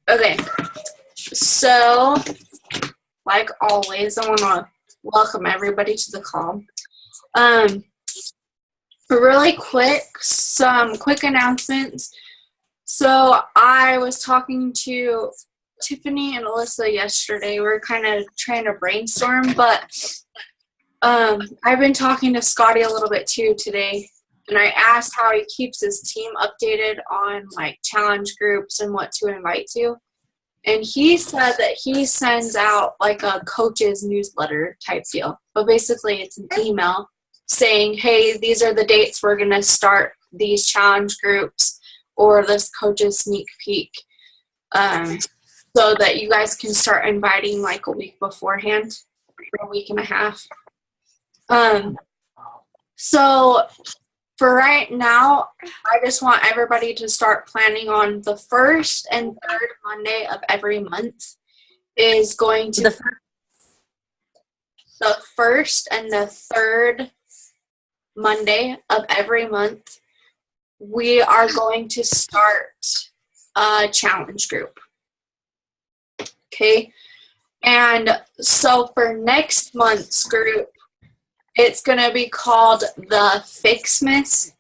Okay, so like always, I want to welcome everybody to the call. Really quick, some quick announcements. So I was talking to Tiffany and Alyssa yesterday. We were kind of trying to brainstorm, but I've been talking to Scotty a little bit too today, and I asked how he keeps his team updated on like challenge groups and what to invite to. And he said that he sends out like a coach's newsletter type deal. But basically it's an email saying, hey, these are the dates we're going to start these challenge groups or this coach's sneak peek, so that you guys can start inviting like a week beforehand, or a week and a half. So for right now, I just want everybody to start planning on the first and third Monday of every month is going to the first and the third Monday of every month, we are going to start a challenge group. Okay. And so for next month's group, it's going to be called the Fixmas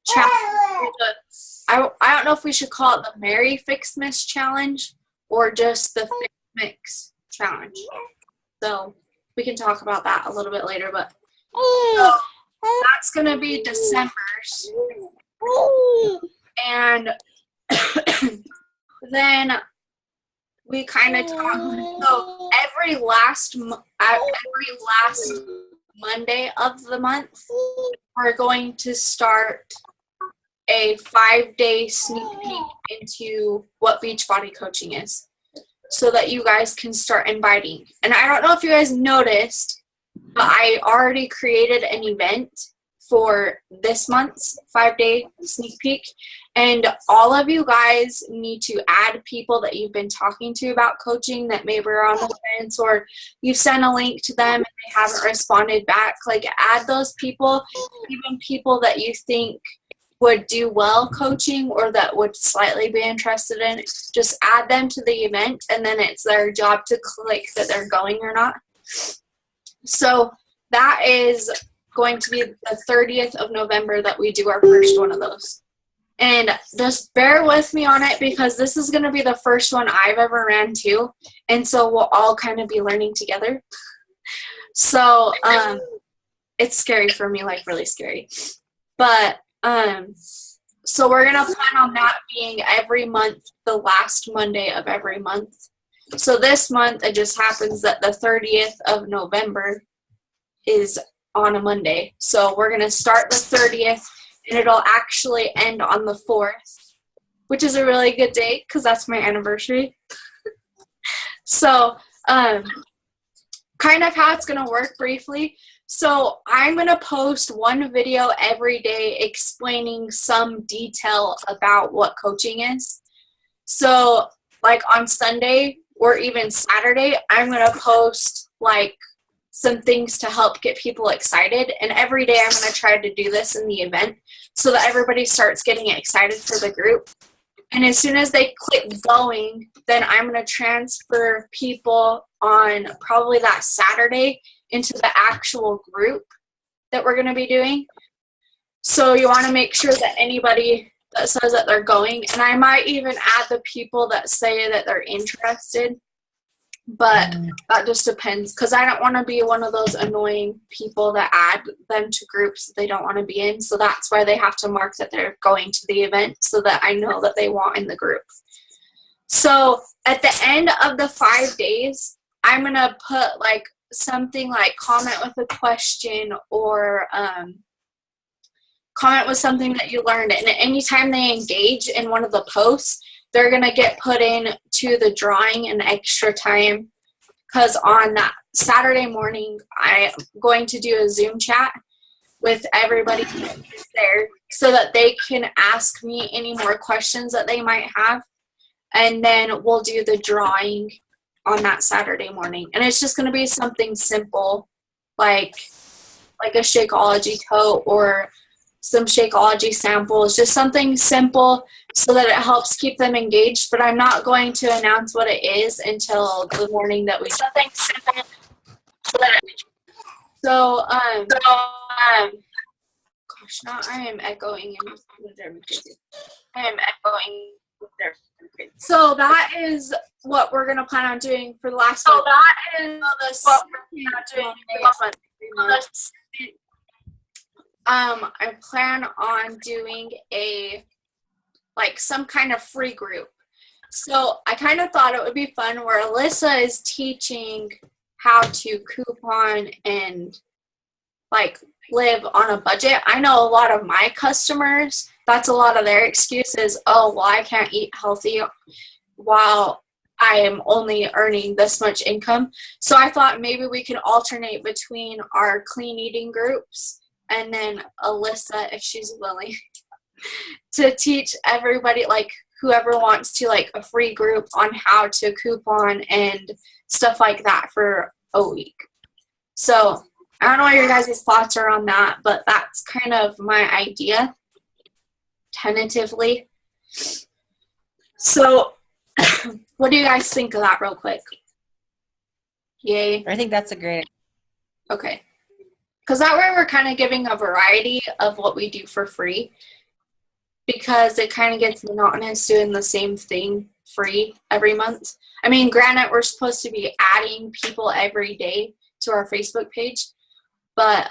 Challenge. I don't know if we should call it the Merry Fixmas Challenge or just the Fixmas Challenge. So we can talk about that a little bit later, but so that's going to be December's. And then we kind of talk, so every last Monday of the month, we're going to start a 5-day sneak peek into what Beachbody coaching is, so that you guys can start inviting. And I don't know if you guys noticed, but I already created an event for this month's 5-day sneak peek. And all of you guys need to add people that you've been talking to about coaching that maybe are on the fence, or you sent a link to them and they haven't responded back. Like, add those people, even people that you think would do well coaching or that would slightly be interested in it. Just add them to the event, and then it's their job to click that they're going or not. So that is going to be the 30th of November that we do our first one of those. And just bear with me on it, because this is going to be the first one I've ever ran too. And so we'll all kind of be learning together. So it's scary for me, like really scary. But so we're going to plan on that being every month, the last Monday of every month. So this month, it just happens that the 30th of November is on a Monday. So we're going to start the 30th, and it'll actually end on the 4th, which is a really good date because that's my anniversary. So kind of how it's going to work briefly. So I'm going to post one video every day explaining some detail about what coaching is. So like on Sunday or even Saturday, I'm going to post like some things to help get people excited. And every day I'm going to try to do this in the event so that everybody starts getting excited for the group. And as soon as they click going, then I'm going to transfer people on probably that Saturday into the actual group that we're going to be doing. So you want to make sure that anybody that says that they're going, and I might even add the people that say that they're interested, but that just depends, because I don't want to be one of those annoying people that add them to groups that they don't want to be in. So that's why they have to mark that they're going to the event so that I know that they want in the group. So at the end of the 5 days, I'm going to put like something like comment with a question, or comment with something that you learned. And anytime they engage in one of the posts, they're going to get put in to the drawing an extra time, because on that Saturday morning, I'm going to do a Zoom chat with everybody who's there so that they can ask me any more questions that they might have. And then we'll do the drawing on that Saturday morning. And it's just going to be something simple, like a Shakeology tote or some Shakeology samples, just something simple so that it helps keep them engaged, but I'm not going to announce what it is until the morning that we do. Something simple so that So, gosh, now I am echoing and it's gonna drive me crazy. I am echoing there. So that is what we're gonna plan on doing for the last So month. that is So what we're doing for the last month. I plan on doing some kind of free group. So I kind of thought it would be fun where Alyssa is teaching how to coupon and live on a budget. I know a lot of my customers, that's a lot of their excuses. Oh, well, I can't eat healthy while I am only earning this much income. So I thought maybe we could alternate between our clean eating groups and then Alyssa, if she's willing, to teach everybody, whoever wants to, a free group on how to coupon and stuff like that for a week. So I don't know what your guys' thoughts are on that, but that's kind of my idea, tentatively. So what do you guys think of that real quick? Yay. I think that's a great. Okay. Because that way we're kind of giving a variety of what we do for free, because it kind of gets monotonous doing the same thing free every month. I mean, granted, we're supposed to be adding people every day to our Facebook page, but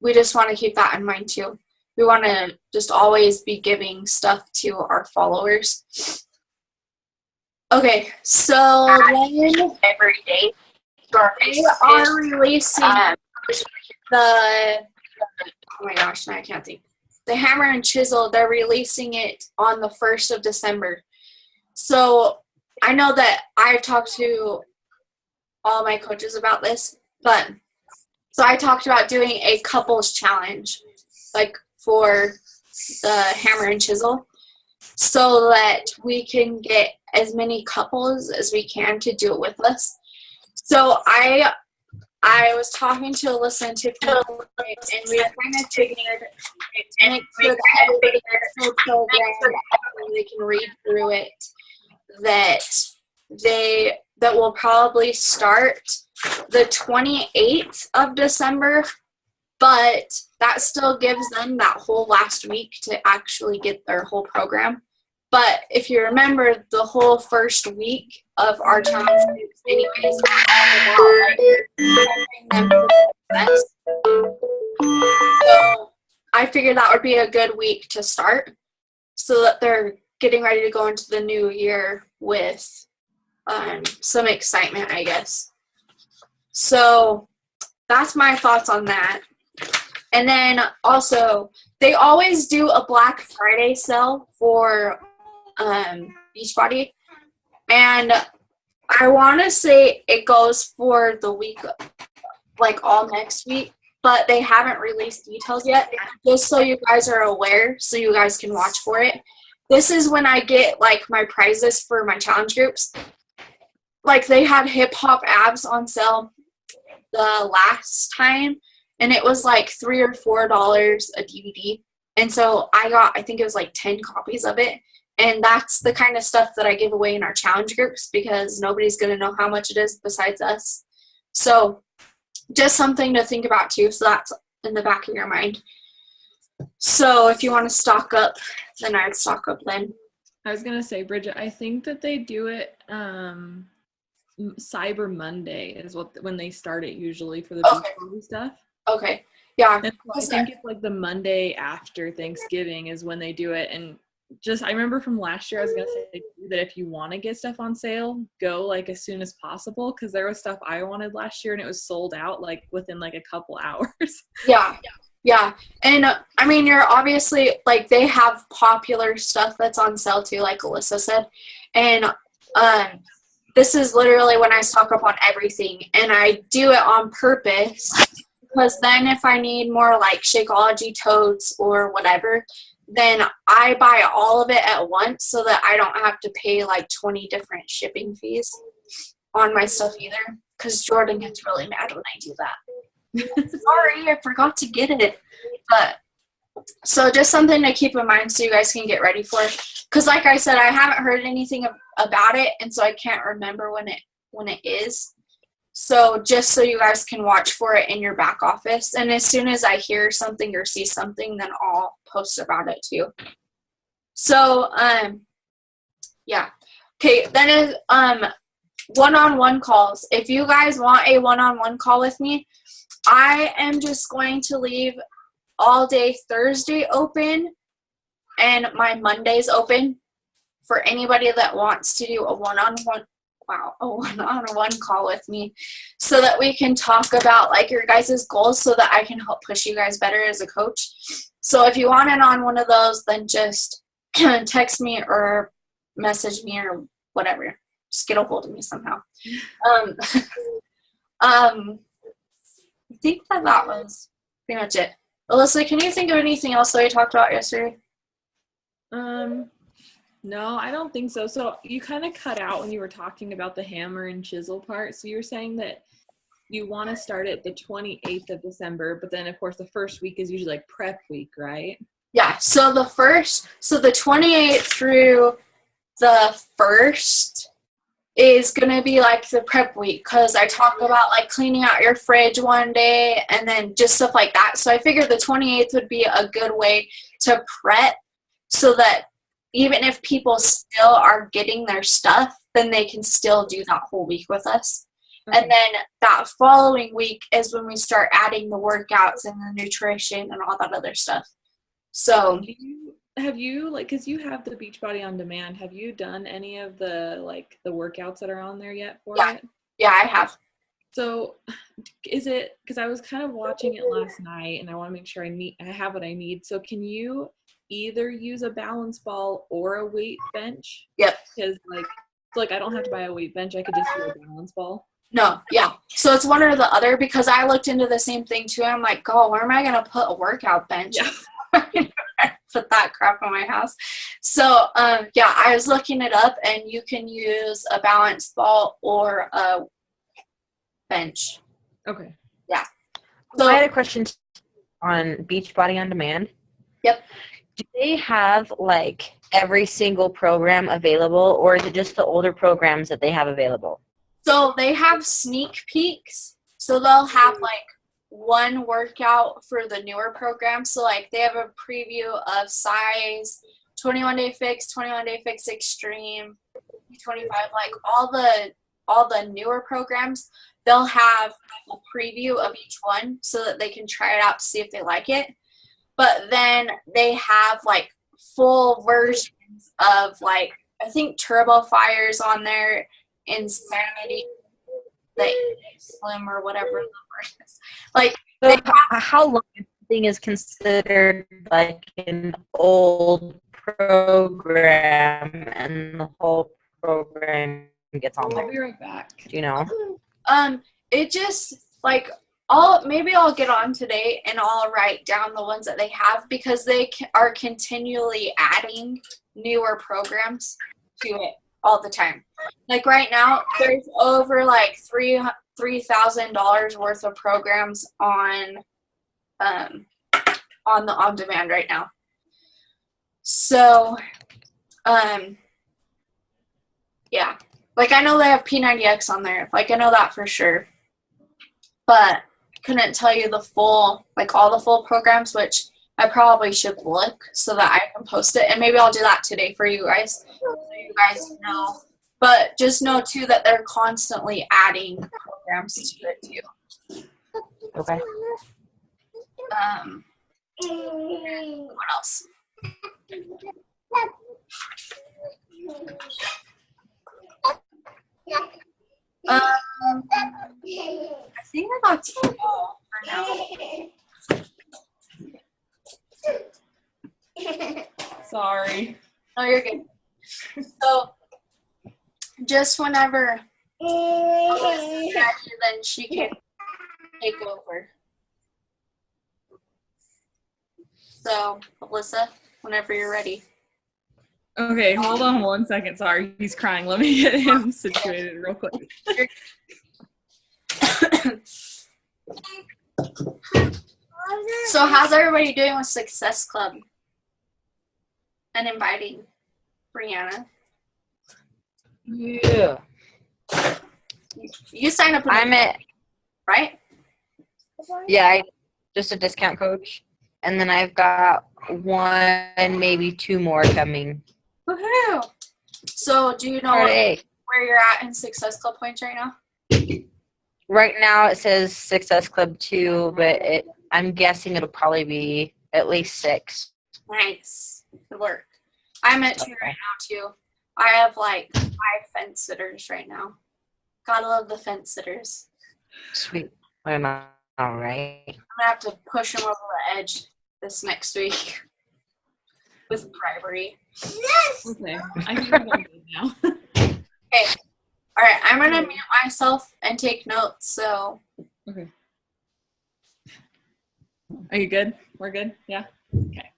we just want to keep that in mind too. We want to just always be giving stuff to our followers. Okay, so then Every day. So our they are releasing oh my gosh, now I can't think. The Hammer and Chisel, they're releasing it on the 1st of December. So I know that I've talked to all my coaches about this, but so I talked about doing a couples challenge, for the Hammer and Chisel, so that we can get as many couples as we can to do it with us. So I was talking to Alyssa and Tiffany, and we kind of figured make sure that everybody gets the program and they can read through it, that will probably start the 28th of December, but that still gives them that whole last week to actually get their whole program. But if you remember, the whole first week of our challenge groups anyways is all about success. So I figured that would be a good week to start, so that they're getting ready to go into the new year with some excitement, I guess. So that's my thoughts on that. And then also, they always do a Black Friday sale for Beachbody, and I want to say it goes for the week, all next week, but they haven't released details yet, just so you guys are aware, so you guys can watch for it. This is when I get my prizes for my challenge groups. They had hip hop abs on sale the last time, and it was $3 or $4 a DVD. And so I think it was 10 copies of it. And that's the kind of stuff that I give away in our challenge groups, because nobody's going to know how much it is besides us. So just something to think about too. So that's in the back of your mind. So if you want to stock up, then I'd stock up then. I was going to say, Bridget, I think that they do it Cyber Monday is when they start it usually for the Beachbody stuff. Okay. Yeah. And so I think it's the Monday after Thanksgiving is when they do it. And I remember from last year, I was going to say that if you want to get stuff on sale, go as soon as possible, because there was stuff I wanted last year and it was sold out within a couple hours. Yeah. Yeah. And I mean, you're obviously they have popular stuff that's on sale too, like Alyssa said. And this is literally when I stock up on everything, and I do it on purpose, because then if I need more Shakeology totes or whatever, then I buy all of it at once, so that I don't have to pay 20 different shipping fees on my stuff either, because Jordan gets really mad when I do that. Sorry, I forgot to get it. But So just something to keep in mind so you guys can get ready for it. Because like I said, I haven't heard anything about it, and so I can't remember when it is. So just so you guys can watch for it in your back office. And as soon as I hear something or see something, then I'll post about it too. So, yeah. Okay, then is one-on-one calls. If you guys want a one-on-one call with me, I am just going to leave all day Thursday open and my Mondays open for anybody that wants to do a one-on-one call with me, so that we can talk about like your guys' goals, so that I can help push you guys better as a coach. So if you want in on one of those, then just text me or message me or whatever. Just get a hold of me somehow. I think that was pretty much it. Alyssa, can you think of anything else that we talked about yesterday? No, I don't think so. So you kind of cut out when you were talking about the hammer and chisel part. So you were saying that you want to start it the 28th of December, but then of course the first week is usually like prep week, right? Yeah. So the 28th through the 1st is going to be like the prep week, because I talk about like cleaning out your fridge one day and then just stuff like that. So I figured the 28th would be a good way to prep, so that even if people still are getting their stuff, then they can still do that whole week with us. Okay. And then that following week is when we start adding the workouts and the nutrition and all that other stuff. So have you, like, because you have the Beachbody On Demand, have you done any of the, like, the workouts that are on there yet for it? Yeah, I have. So is it, because I was kind of watching it last night and I want to make sure I have what I need. So can you either use a balance ball or a weight bench? Yep. Because like I don't have to buy a weight bench. I could just do a balance ball. No, yeah. So it's one or the other, because I looked into the same thing too. I'm like, oh, where am I going to put a workout bench? Yeah. Put that crap in my house. So, yeah, I was looking it up, and you can use a balance ball or a bench. Okay. Yeah. So I had a question on Beachbody On Demand. Yep. Do they have like every single program available, or is it just the older programs that they have available? So they have sneak peeks. So they'll have like one workout for the newer program. So like they have a preview of size, 21 Day Fix, 21 Day Fix Extreme, 25, like all the newer programs. They'll have a preview of each one so that they can try it out to see if they like it. But then they have like full versions of like, I think Turbo Fire's on there, Insanity, the Slim or whatever the word is. Like, so how long thing is considered like an old program and the whole program gets on there? I'll be right back. Do you know? It just like maybe I'll get on today and I'll write down the ones that they have, because they are continually adding newer programs to it all the time. Like right now, there's over like $3,000 worth of programs on the On Demand right now. So, yeah. Like I know they have P90X on there. Like I know that for sure. But couldn't tell you the full, like all the full programs, which I probably should look so that I can post it. And maybe I'll do that today for you guys, so you guys know. But just know too that they're constantly adding programs to it too. Okay. What else? I think that's all for now. Sorry. No, you're good. So, just whenever Alyssa's ready, then she can take over. So, Alyssa, whenever you're ready. Okay, hold on 1 second. Sorry, he's crying. Let me get him situated real quick. So how's everybody doing with Success Club? And inviting Brianna. Yeah. You signed up, I'm at, right? just a discount coach. And then I've got one, maybe two more coming. Woohoo! So do you know Part A. where you're at in Success Club points right now? Right now it says Success Club 2, but I'm guessing it'll probably be at least 6. Nice. Good work. I'm at 2 right now too. I have like 5 fence sitters right now. Gotta love the fence sitters. Sweet. Am I all right? I'm gonna have to push them over the edge this next week with bribery. Okay. I think I'm good now. Okay. All right. I'm gonna mute myself and take notes. So. Okay. Are you good? We're good? Yeah? Okay.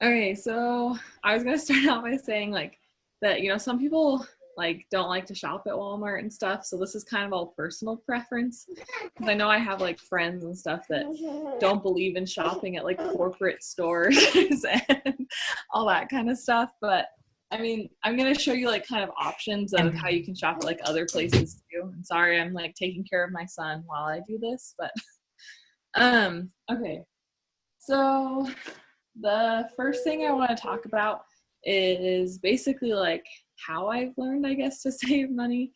Okay, so I was going to start out by saying, like, that, some people, like, don't like to shop at Walmart and stuff, so this is kind of all personal preference. Because I know I have, like, friends and stuff that don't believe in shopping at, like, corporate stores and all that kind of stuff, but I mean, I'm going to show you, like, kind of options of how you can shop at, like, other places, too. And sorry, I'm, like, taking care of my son while I do this, but, okay. So the first thing I want to talk about is basically, like, how I've learned, I guess, to save money.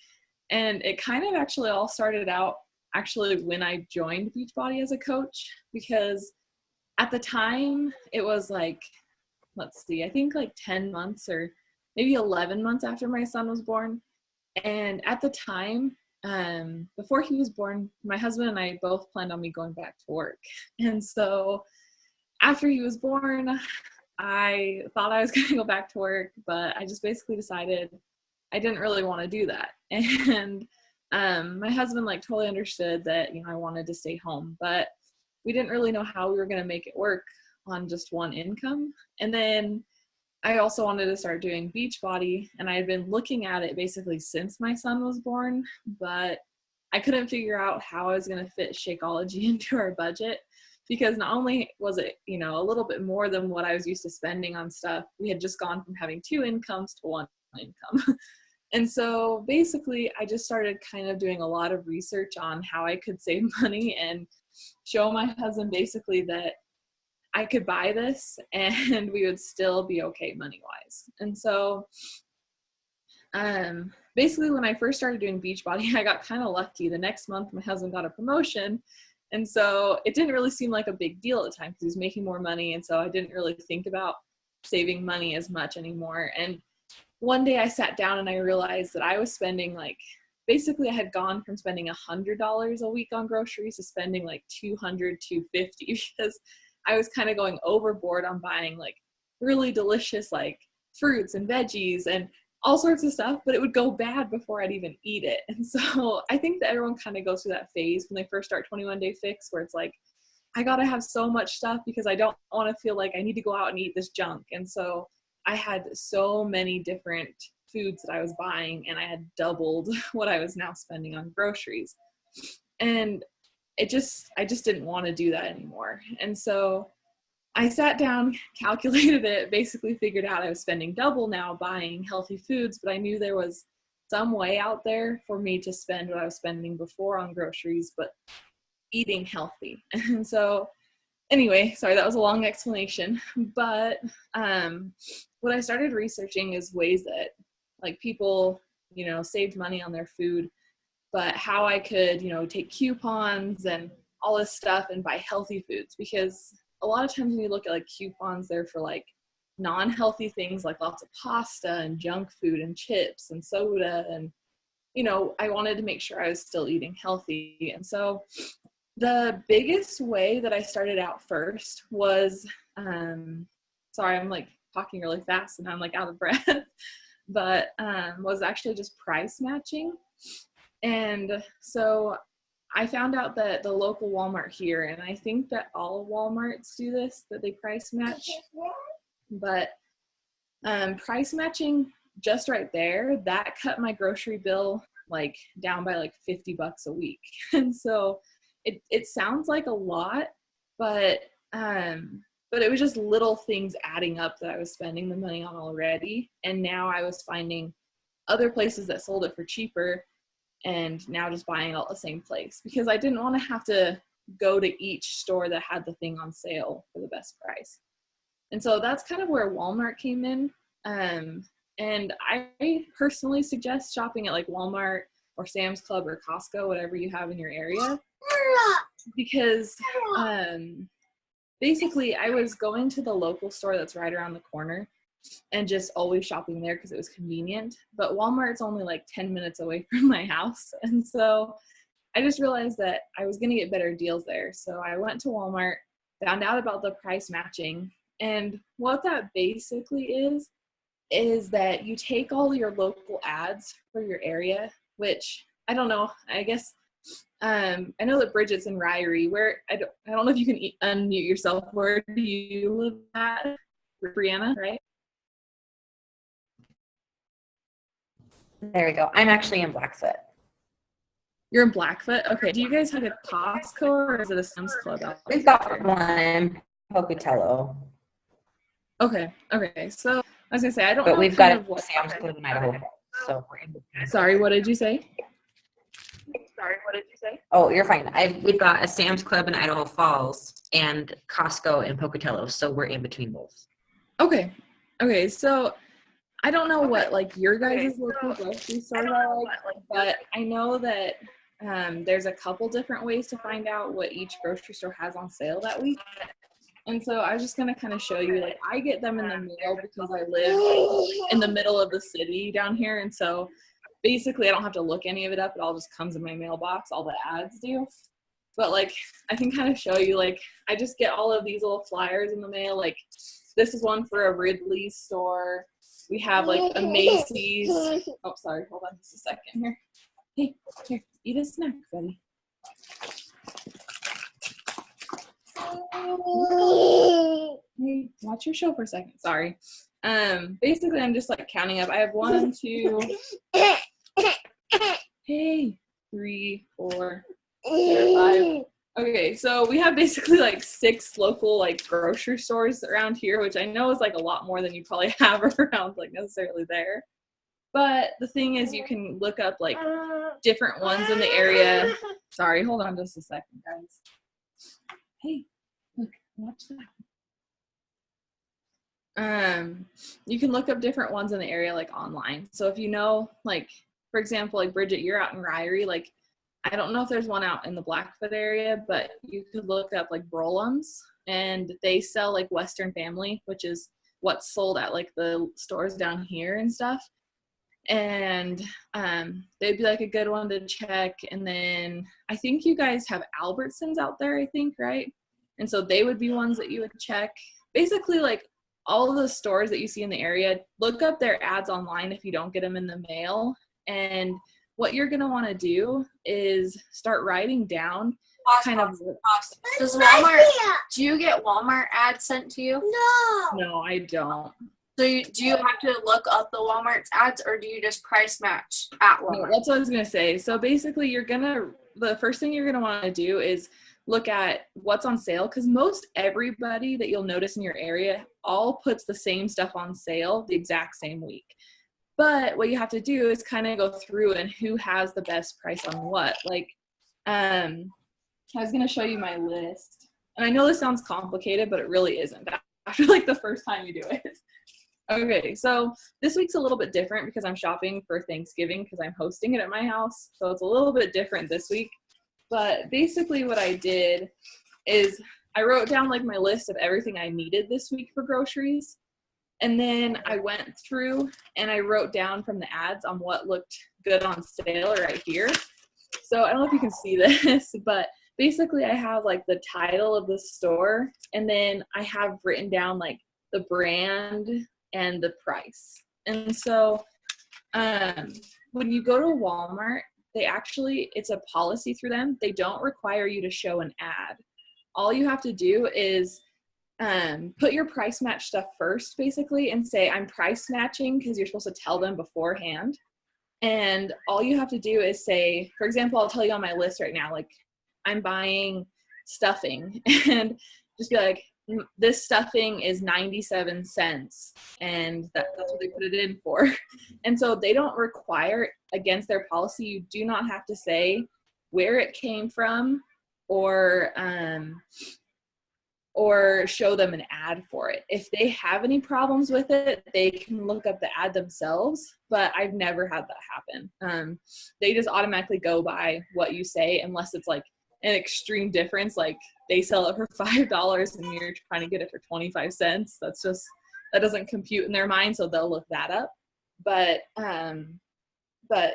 And it kind of actually all started out, actually, when I joined Beachbody as a coach, because at the time, it was, like, let's see, I think, like, 10 months or maybe 11 months after my son was born. And at the time, before he was born, my husband and I both planned on me going back to work. And so after he was born, I thought I was going to go back to work, but I just basically decided I didn't really want to do that. And my husband, like, totally understood that, I wanted to stay home, but we didn't really know how we were going to make it work on just one income. And then I also wanted to start doing Beachbody, and I had been looking at it basically since my son was born, but I couldn't figure out how I was going to fit Shakeology into our budget, because not only was it, a little bit more than what I was used to spending on stuff, we had just gone from having 2 incomes to 1 income. And so basically I just started kind of doing a lot of research on how I could save money and show my husband basically that I could buy this and we would still be okay money-wise. And so basically when I first started doing Beachbody, I got kind of lucky. The next month my husband got a promotion, and so it didn't really seem like a big deal at the time because he was making more money, and so I didn't really think about saving money as much anymore. And one day I sat down and I realized that I was spending, like, basically I had gone from spending $100 a week on groceries to spending like $200, $250 because I was kind of going overboard on buying, like, really delicious, like, fruits and veggies and all sorts of stuff, but it would go bad before I'd even eat it. And so I think that everyone kind of goes through that phase when they first start 21 Day Fix, where it's like, I gotta have so much stuff because I don't want to feel like I need to go out and eat this junk. And so I had so many different foods that I was buying, and I had doubled what I was now spending on groceries. And I just didn't want to do that anymore. And so I sat down, calculated it, basically figured out I was spending double now buying healthy foods, but I knew there was some way out there for me to spend what I was spending before on groceries, but eating healthy. And so anyway, sorry, that was a long explanation, but what I started researching is ways that, like, people, saved money on their food, but how I could, take coupons and all this stuff and buy healthy foods, because a lot of times when you look at, like, coupons, they're for, like, non-healthy things like lots of pasta and junk food and chips and soda, and I wanted to make sure I was still eating healthy. And so the biggest way that I started out first was sorry, I'm, like, talking really fast and I'm, like, out of breath, but was actually just price matching. And so I found out that the local Walmart here, and I think that all Walmarts do this, that they price match, but price matching just right there, that cut my grocery bill, like, down by like $50 a week. And so it sounds like a lot, But it was just little things adding up that I was spending the money on already. And now I was finding other places that sold it for cheaper, and now just buying it all at the same place because I didn't want to have to go to each store that had the thing on sale for the best price. And so that's kind of where Walmart came in. And I personally suggest shopping at like Walmart or Sam's Club or Costco, whatever you have in your area, because basically I was going to the local store that's right around the corner and just always shopping there because it was convenient. But Walmart's only like 10 minutes away from my house. And so I just realized that I was going to get better deals there. So I went to Walmart, found out about the price matching. And what that basically is that you take all your local ads for your area, which I don't know, I guess, I know that Bridget's in Ryrie, where I don't know if you can unmute yourself. Where do you live at? Brianna, right? There we go. I'm actually in Blackfoot. You're in Blackfoot? Okay. Do you guys have a Costco or is it a Sam's Club out there? We've got one in Pocatello. Okay. So I was gonna say I don't know. But we've got a Sam's Club in Idaho. So we're in between. Sorry, what did you say? Oh, you're fine. We've got a Sam's Club in Idaho Falls and Costco in Pocatello. So we're in between both. Okay. So I don't know what like your guys' local grocery stores are like, but I know that there's a couple different ways to find out what each grocery store has on sale that week. And so I was just going to kind of show you, like, I get them in the mail because I live in the middle of the city down here. And so basically I don't have to look any of it up. It all just comes in my mailbox. All the ads do. But like, I can kind of show you, like, I just get all of these little flyers in the mail. Like, this is one for a Ridley's store. We have like a Macy's. Oh, sorry. Hold on just a second here. Hey, here, eat a snack, buddy. Hey, watch your show for a second. Sorry. Basically, I'm just like counting up. I have 1, 2, hey, 3, 4, 5. Okay, so we have basically like 6 local like grocery stores around here, which I know is like a lot more than you probably have around like necessarily there. But the thing is, you can look up like different ones in the area. Sorry, hold on just a second, guys. Hey, look, watch that. You can look up different ones in the area like online. So if you know, like, for example, like Bridget, you're out in Ryrie, like, I don't know if there's one out in the Blackfoot area, but you could look up like Brolum's, and they sell like Western Family, which is what's sold at like the stores down here and stuff. And they'd be like a good one to check. And then I think you guys have Albertsons out there, I think, right? And so they would be ones that you would check. Basically, like all of the stores that you see in the area, look up their ads online if you don't get them in the mail. And what you're going to want to do is start writing down kind of. Does Walmart, do you get Walmart ads sent to you? No, I don't. So do you have to look up the Walmart's ads, or do you just price match at Walmart? No, that's what I was going to say. So basically, the first thing you're going to want to do is look at what's on sale, because most everybody that you'll notice in your area all puts the same stuff on sale the exact same week. But what you have to do is kind of go through and who has the best price on what. Like, I was going to show you my list. And I know this sounds complicated, but it really isn't. After like the first time you do it. Okay, so this week's a little bit different because I'm shopping for Thanksgiving because I'm hosting it at my house. So it's a little bit different this week. But basically what I did is I wrote down like my list of everything I needed this week for groceries. And then I went through and I wrote down from the ads on what looked good on sale right here. So I don't know if you can see this, but basically I have like the title of the store, and then I have written down like the brand and the price. And so when you go to Walmart, it's a policy through them. They don't require you to show an ad. All you have to do is put your price match stuff first, basically, and say, I'm price matching, because you're supposed to tell them beforehand. And all you have to do is say, for example, I'll tell you on my list right now, like I'm buying stuffing and just be like, this stuffing is 97 cents, and that's what they put it in for. And so they don't require, against their policy, you do not have to say where it came from or show them an ad for it. If they have any problems with it, they can look up the ad themselves, but I've never had that happen. They just automatically go by what you say, unless it's like an extreme difference, like they sell it for $5 and you're trying to get it for 25 cents. That doesn't compute in their mind, so they'll look that up. But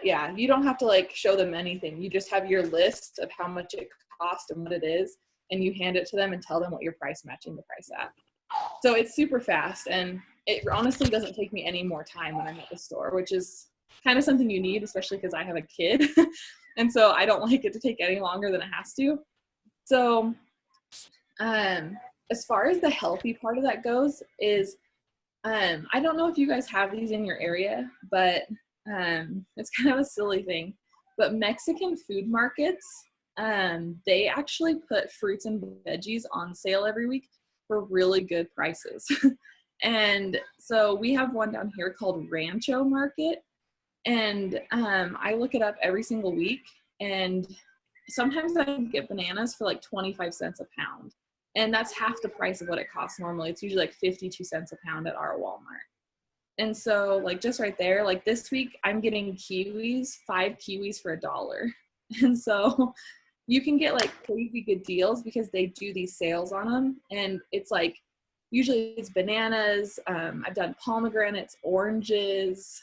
yeah, you don't have to like show them anything. You just have your list of how much it costs and what it is, and you hand it to them and tell them what you're price matching the price at. So it's super fast, and it honestly doesn't take me any more time when I'm at the store, which is kind of something you need, especially because I have a kid. And so I don't like it to take any longer than it has to. So as far as the healthy part of that goes is, I don't know if you guys have these in your area, but it's kind of a silly thing. But Mexican food markets, they actually put fruits and veggies on sale every week for really good prices. And so we have one down here called Rancho Market. And I look it up every single week, and sometimes I can get bananas for like 25 cents a pound. And that's half the price of what it costs normally. It's usually like 52 cents a pound at our Walmart. And so like just right there, like this week I'm getting kiwis, 5 kiwis for $1. And so you can get like crazy good deals because they do these sales on them. And it's like, usually it's bananas. I've done pomegranates, oranges,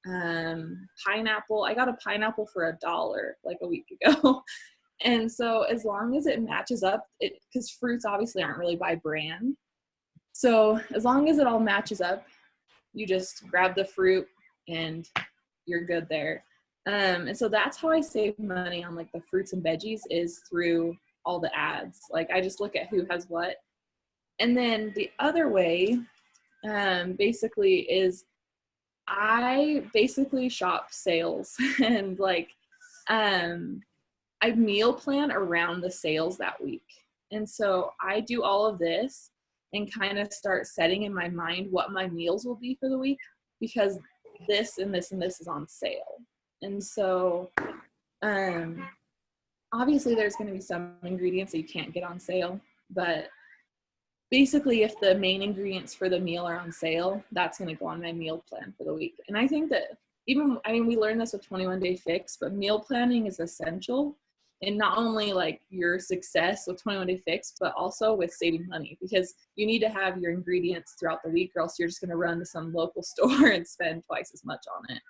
pineapple. I got a pineapple for $1 like a week ago. And so as long as it matches up, because fruits obviously aren't really by brand. So as long as it all matches up, you just grab the fruit and you're good there. And so that's how I save money on like the fruits and veggies, is through all the ads. Like I just look at who has what. And then the other way basically is I basically shop sales and like I meal plan around the sales that week. And so I do all of this and kind of start setting in my mind what my meals will be for the week, because this and this and this is on sale. And so obviously there's going to be some ingredients that you can't get on sale, but basically if the main ingredients for the meal are on sale, that's going to go on my meal plan for the week. And I think that we learned this with 21 Day Fix, but meal planning is essential in not only like your success with 21 Day Fix, but also with saving money, because you need to have your ingredients throughout the week, or else you're just going to run to some local store and spend twice as much on it.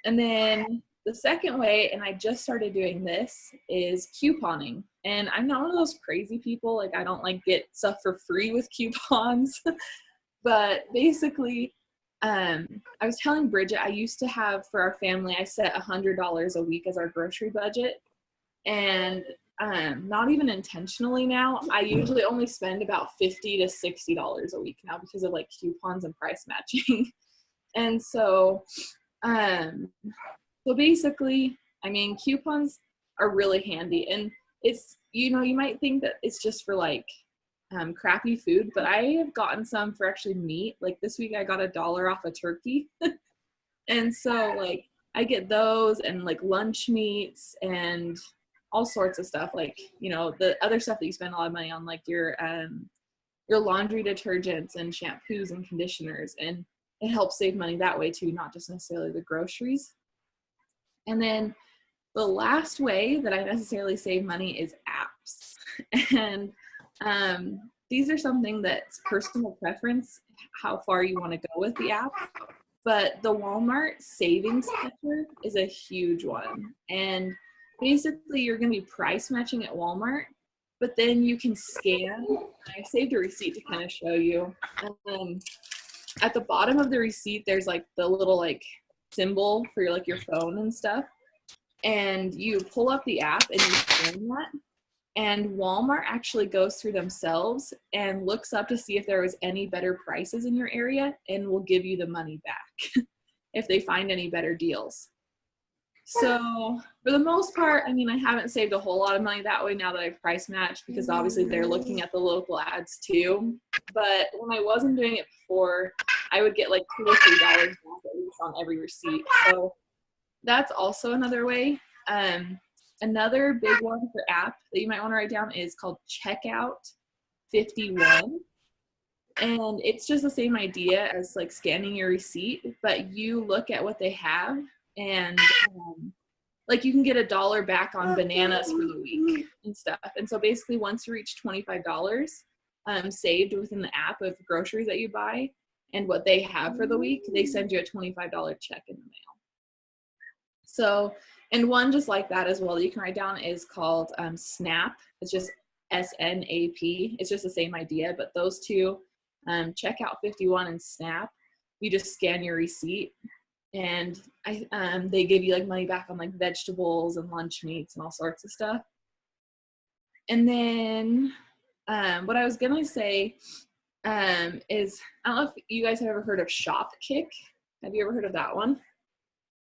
And then the second way, and I just started doing this, is couponing. And I'm not one of those crazy people, like I don't like get stuff for free with coupons. But basically, I was telling Bridget, I used to have, for our family, I set $100 a week as our grocery budget. And not even intentionally now, I usually only spend about $50 to $60 a week now because of like coupons and price matching. And so basically, I mean, coupons are really handy, and it's, you know, you might think that it's just for like crappy food, but I have gotten some for actually meat. Like this week I got $1 off a turkey. And so like I get those and like lunch meats and all sorts of stuff, like, you know, the other stuff that you spend a lot of money on, like your laundry detergents and shampoos and conditioners, and it helps save money that way too, not just necessarily the groceries. And then the last way that I necessarily save money is apps. And these are something that's personal preference, how far you want to go with the app. But the Walmart savings feature is a huge one. And basically you're going to be price matching at Walmart, but then you can scan. I saved a receipt to kind of show you. At the bottom of the receipt, there's like the little like symbol for your, like your phone and stuff. And you pull up the app and you scan that. And Walmart actually goes through themselves and looks up to see if there was any better prices in your area, and will give you the money back if they find any better deals. So for the most part, I mean, I haven't saved a whole lot of money that way now that I've price matched, because obviously they're looking at the local ads too. But when I wasn't doing it before, I would get like $2 or $3 back at least on every receipt. So that's also another way. Another big one for app that you might want to write down is called Checkout 51. And it's just the same idea as like scanning your receipt, but you look at what they have, and like you can get $1 back on bananas for the week and stuff. And so basically once you reach $25 saved within the app of groceries that you buy and what they have for the week, they send you a $25 check in the mail. So, and one just like that as well that you can write down is called Snap. It's just SNAP. It's just the same idea, but those two, Checkout 51 and Snap, you just scan your receipt, and they give you like money back on like vegetables and lunch meats and all sorts of stuff. And then what I was gonna say is, I don't know if you guys have ever heard of Shopkick. Have you ever heard of that one?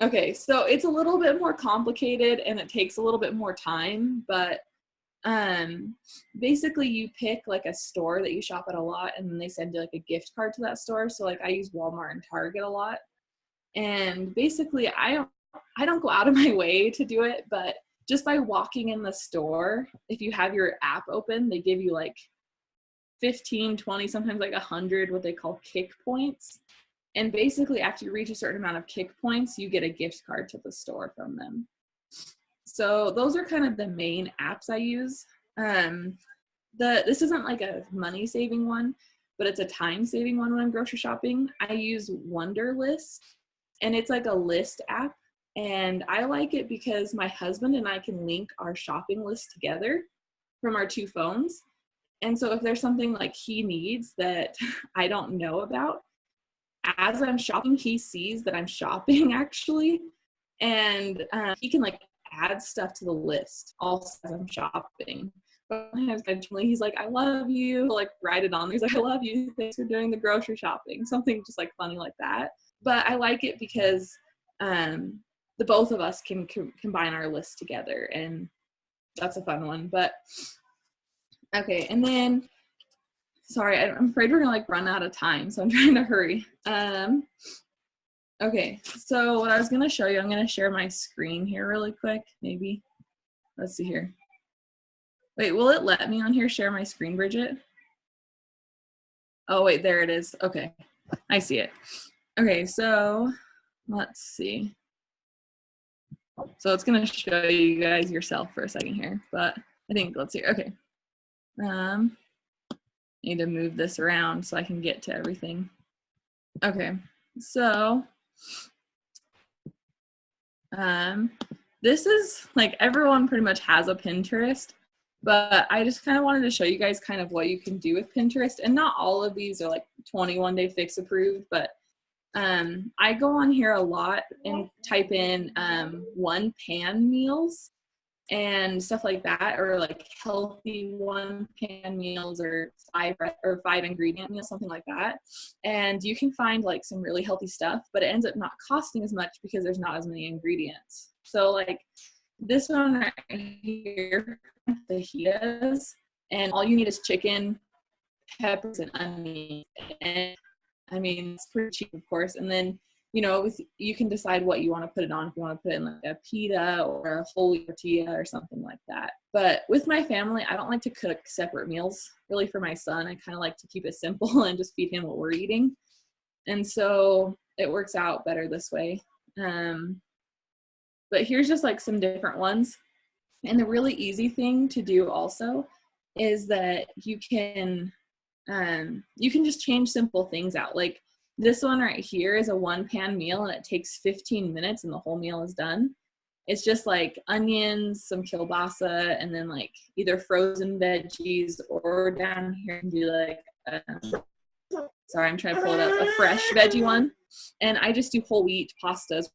Okay, so it's a little bit more complicated and it takes a little bit more time, but basically you pick like a store that you shop at a lot, and then they send you like a gift card to that store. So like I use Walmart and Target a lot, and basically I don't go out of my way to do it, but just by walking in the store, if you have your app open, they give you like 15, 20, sometimes like 100 what they call kick points. And basically after you reach a certain amount of kick points, you get a gift card to the store from them. So those are kind of the main apps I use. This isn't like a money saving one, but it's a time saving one when I'm grocery shopping. I use Wonderless, and it's like a list app. And I like it because my husband and I can link our shopping list together from our two phones. And so if there's something like he needs that I don't know about, as I'm shopping, he sees that I'm shopping actually. And he can like add stuff to the list also as I'm shopping. But he's like, I love you, like write it on. He's like, I love you, thanks for doing the grocery shopping. Something just like funny like that. But I like it because the both of us can combine our list together, and that's a fun one. But okay, and then sorry, I'm afraid we're gonna like run out of time, so I'm trying to hurry. Okay, so what I was gonna show you, I'm gonna share my screen here really quick, maybe. Let's see here. Wait, will it let me on here share my screen, Bridget? Oh wait, there it is. Okay, I see it. Okay, so let's see. So it's gonna show you guys yourself for a second here, but I think, let's see, okay. Need to move this around so I can get to everything. Okay, so this is like, everyone pretty much has a Pinterest, but I just kind of wanted to show you guys kind of what you can do with Pinterest. And not all of these are like 21-day fix approved, but I go on here a lot and type in one pan meals and stuff like that, or like healthy one pan meals, or five ingredient meals, something like that. And you can find like some really healthy stuff, but it ends up not costing as much because there's not as many ingredients. So like this one right here, fajitas, and all you need is chicken, peppers, and onions. And I mean, it's pretty cheap, of course. And then, you know, you can decide what you want to put it on. If you want to put it in like a pita or a whole tortilla or something like that. But with my family, I don't like to cook separate meals. Really, for my son, I kind of like to keep it simple and just feed him what we're eating. And so it works out better this way. But here's just like some different ones. And the really easy thing to do also is that you can just change simple things out. Like this one right here is a one pan meal, and it takes 15 minutes and the whole meal is done. It's just like onions, some kielbasa, and then like either frozen veggies, or down here you can do like, sorry, I'm trying to pull it up, a fresh veggie one. And I just do whole wheat pastas